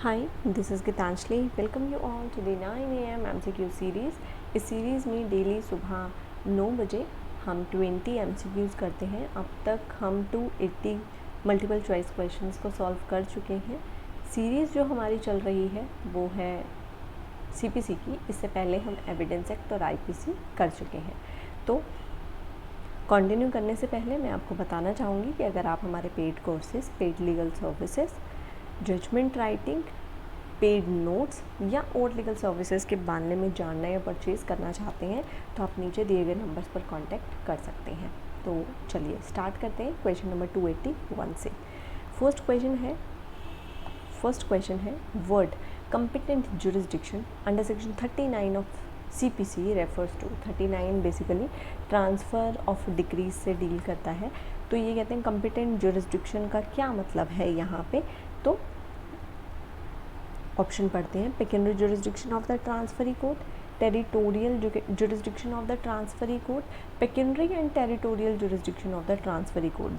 Hi, this is Gitanjali. Welcome you all to the 9 AM MCQ series. इस series में daily सुबह 9 बजे हम 20 MCQs करते हैं. अब तक हम 280 मल्टीपल चॉइस क्वेश्चंस को सॉल्व कर चुके हैं. सीरीज़ जो हमारी चल रही है वो है CPC की. इससे पहले हम एविडेंस एक्ट और IPC कर चुके हैं. तो कंटिन्यू करने से पहले मैं आपको बताना चाहूँगी कि अगर आप हमारे paid courses, paid legal services, judgement writing, paid notes या और लीगल सर्विसेज के बारे में जानना या परचेज़ करना चाहते हैं तो आप नीचे दिए गए नंबर्स पर कांटेक्ट कर सकते हैं. तो चलिए स्टार्ट करते हैं क्वेश्चन नंबर 281 से. फर्स्ट क्वेश्चन है word competent jurisdiction under section 39 of CPC refers to. 39 basically transfer of decrees से डील करता है. तो ये कहते हैं competent jurisdiction का क्या मतलब है यहाँ पे. तो ऑप्शन पढ़ते हैं. Pecuniary jurisdiction of the transferee court, territorial jurisdiction of the transferee court, pecuniary and territorial jurisdiction of the transferee court.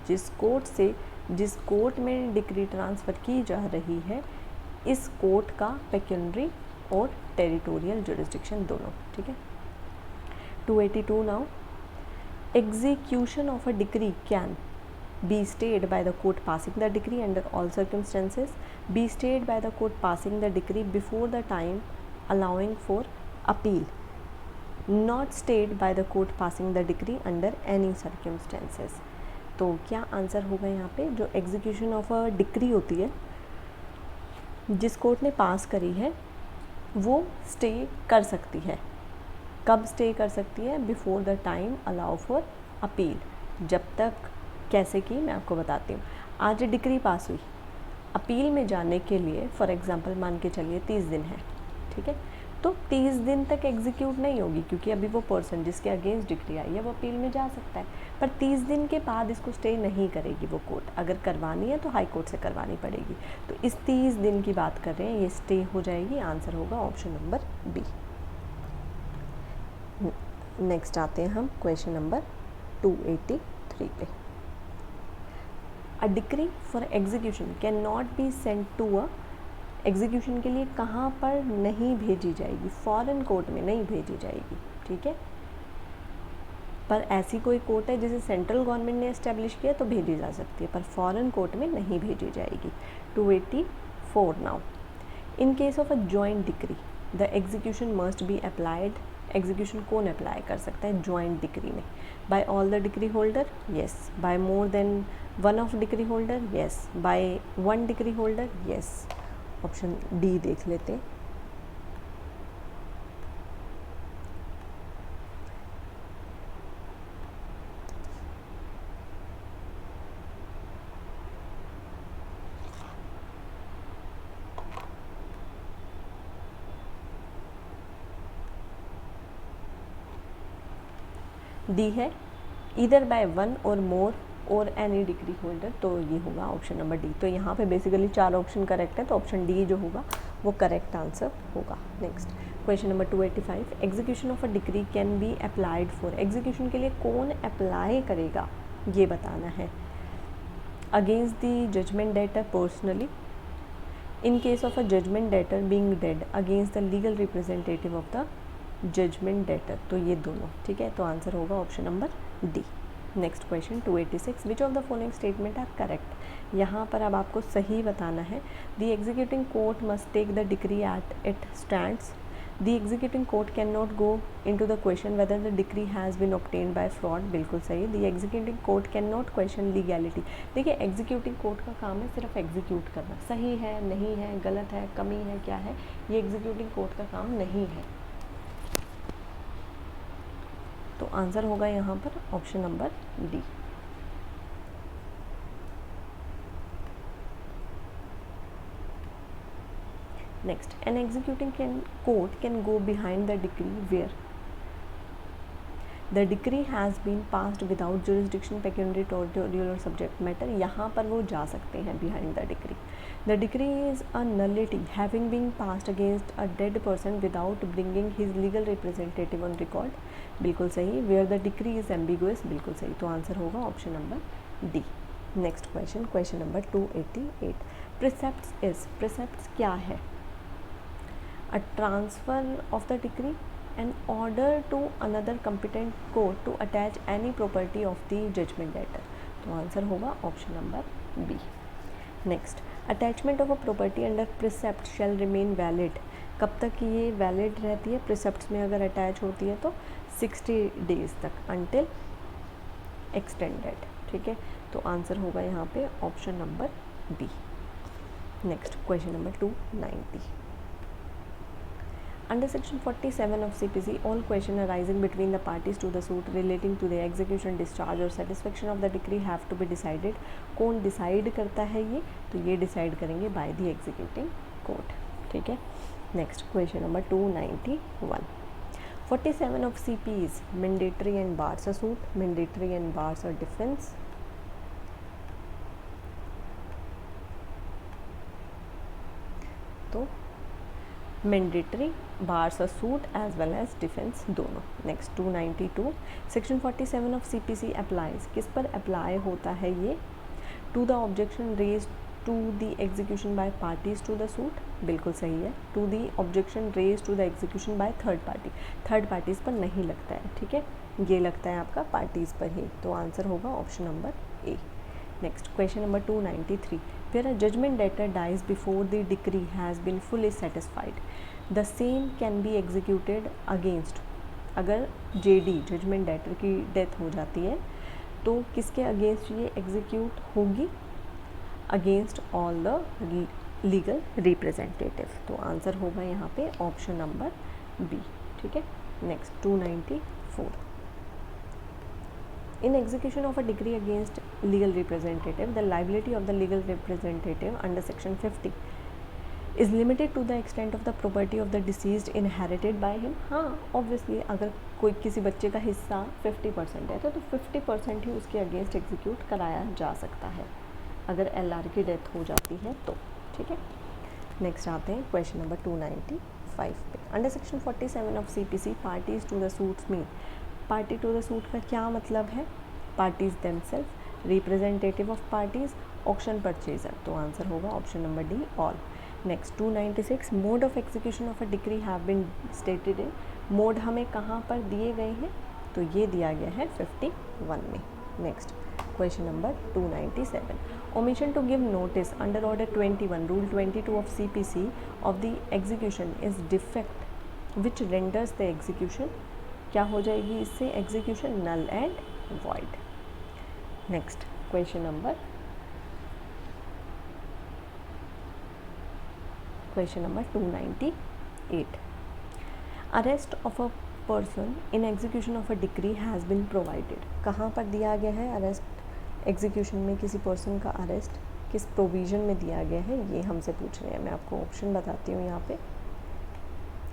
जिस कोर्ट में डिक्री ट्रांसफ़र की जा रही है इस कोर्ट का पेक्यूनरी और टेरिटोरियल जुरिस्डिक्शन दोनों. ठीक है. 282 now. Execution of a decree can be stayed by the court passing the decree under all circumstances, be stayed by the court passing the decree before the time allowing for appeal, not stayed by the court passing the decree under any circumstances. तो क्या answer होगा यहाँ पे. जो execution of a decree होती है जिस court ने पास करी है वो स्टे कर सकती है. कब स्टे कर सकती है? Before the time allow for appeal. जब तक. कैसे की मैं आपको बताती हूँ. आज डिक्री पास हुई, अपील में जाने के लिए फॉर एग्जांपल मान के चलिए 30 दिन है. ठीक है. तो 30 दिन तक एग्जीक्यूट नहीं होगी क्योंकि अभी वो पर्सन जिसके अगेंस्ट डिक्री आई है वो अपील में जा सकता है. पर 30 दिन के बाद इसको स्टे नहीं करेगी वो कोर्ट. अगर करवानी है तो हाई कोर्ट से करवानी पड़ेगी. तो इस 30 दिन की बात कर रहे हैं, ये स्टे हो जाएगी. आंसर होगा ऑप्शन नंबर बी. नेक्स्ट आते हैं हम क्वेश्चन नंबर 283 पे. A decree for execution can not be sent to a. Execution के लिए कहाँ पर नहीं भेजी जाएगी? फॉरेन कोर्ट में नहीं भेजी जाएगी. ठीक है. पर ऐसी कोई कोर्ट है जिसे सेंट्रल गवर्नमेंट ने एस्टेब्लिश किया तो भेजी जा सकती है, पर फॉरेन कोर्ट में नहीं भेजी जाएगी. 284 now. In case of a joint decree the execution must be applied. Execution कौन अप्लाई कर सकता है जॉइंट डिक्री में? By all the decree holder? Yes. By more than one of decree holder? Yes. By one decree holder? Yes. Option D देख लेते हैं. D है इधर बाय वन और मोर और एनी डिग्री होल्डर. तो ये होगा ऑप्शन नंबर डी. तो यहाँ पे बेसिकली 4 ऑप्शन करेक्ट है तो ऑप्शन डी जो होगा वो करेक्ट आंसर होगा. Next question number 285. Execution of a decree can be applied for. Execution के लिए कौन अप्लाई करेगा ये बताना है. Against the judgment debtor personally, in case of a judgment debtor being dead, against the legal representative of the judgment debtor. तो ये दोनों. ठीक है. तो आंसर होगा option number D. Next question 286. Which of the following statement are correct. यहाँ पर अब आपको सही बताना है. The executing court must take the decree at it stands. The executing court can not go into the question whether the decree has been obtained by fraud. बिल्कुल सही. The executing court can not question legality. देखिए executing court का काम है सिर्फ execute करना. सही है, नहीं है, गलत है, कमी है, क्या है, ये एग्जीक्यूटिंग कोर्ट का काम नहीं है. तो आंसर होगा यहाँ पर option number D. Next. An executing court can go behind the decree where the decree has been passed without jurisdiction, pecuniary, territorial और सब्जेक्ट मैटर. यहाँ पर वो जा सकते हैं behind the decree. The decree is a nullity having been passed against a dead person without bringing his legal representative on record. बिल्कुल सही. Where the decree is ambiguous. बिल्कुल सही. तो आंसर होगा option number D. Next question, question number 288. Precepts is, precepts क्या है? A transfer of the decree, an order to another competent court to attach any property of the judgment debtor. तो answer होगा option number B. Next, attachment of a property under precept shall remain valid. कब तक ये valid रहती है? प्रिसेप्ट्स में अगर attach होती है तो 60 डेज तक, अनटिल एक्सटेंडेड। ठीक है, तो आंसर होगा यहाँ पे option number B. Next, question number 290। Under section 47 of CPC, all question arising between the parties to the suit relating to the execution, discharge or satisfaction of the decree have to be decided। कौन decide करता है ये? तो ये decide करेंगे by the executing court. ठीक है, next question number 291। 47 of CP is mandatory and bars a suit, mandatory and bars a defense। तो mandatory, bars a suit as well as defence दोनों। Next 292, section 47 of CPC applies, किस पर apply होता है ये? To the objection raise to the execution by parties to the suit, बिल्कुल सही है। To the objection raise to the execution by third party, third parties पर नहीं लगता है। ठीक है, ये लगता है आपका पार्टीज़ पर ही, तो आंसर होगा option number A. Next question number 293, where a judgment debtor dies before the decree has been fully satisfied, the same can be executed against। अगर JD जजमेंट डेटर की डेथ हो जाती है तो किसके अगेंस्ट ये एग्जीक्यूट होगी? Against all the legal representative. तो आंसर होगा यहाँ पे ऑप्शन नंबर बी। ठीक है, next 294, in execution of a decree against legal representative, the liability of the legal representative under section 50 is limited to the extent of the property of the deceased inherited by him। हाँ, obviously अगर कोई किसी बच्चे का हिस्सा 50% है तो 50% ही उसके अगेंस्ट एग्जीक्यूट कराया जा सकता है अगर LR की डेथ हो जाती है तो। ठीक है, नेक्स्ट आते हैं क्वेश्चन नंबर 295 पे। Under section 47 of CPC, parties to the suits mean, party to the suit का क्या मतलब है? Parties themselves, representative of parties, auction purchaser. तो आंसर होगा option number D, all. Next 296, mode of execution of a decree have been stated in, mode हमें कहाँ पर दिए गए हैं? तो ये दिया गया है 51 में। Next question number 297, omission to give notice under order 21 rule 22 of CPC of the execution is defect which renders the execution. क्या हो जाएगी इससे? Execution null and void. Next question number 298, arrest of a person in execution of a decree has been provided. कहाँ पर दिया गया है arrest? Execution में किसी पर्सन का अरेस्ट किस प्रोविज़न में दिया गया है, ये हमसे पूछ रहे हैं। मैं आपको ऑप्शन बताती हूँ यहाँ पे।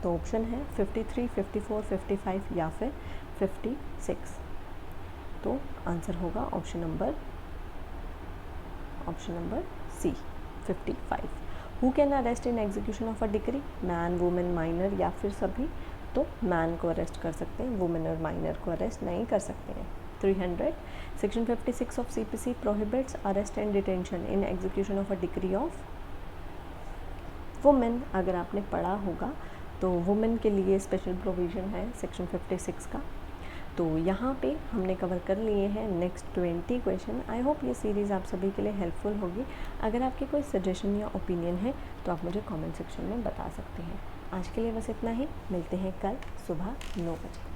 तो ऑप्शन है 53, 54, 55 या फिर 56। तो आंसर होगा option number C 55। Who can arrest in execution of a decree? Man, women, minor या फिर सभी। तो मैन को अरेस्ट कर सकते हैं, वुमेन और माइनर को अरेस्ट नहीं कर सकते हैं। 300, section 56 of CPC prohibits arrest and detention in execution of a decree of women. अगर आपने पढ़ा होगा तो वुमेन के लिए स्पेशल प्रोविज़न है सेक्शन 56 का। तो यहाँ पे हमने कवर कर लिए हैं नेक्स्ट 20 क्वेश्चन। आई होप ये सीरीज़ आप सभी के लिए हेल्पफुल होगी। अगर आपके कोई सजेशन या ओपिनियन है तो आप मुझे कमेंट सेक्शन में बता सकते हैं। आज के लिए बस इतना ही, मिलते हैं कल सुबह 9 बजे।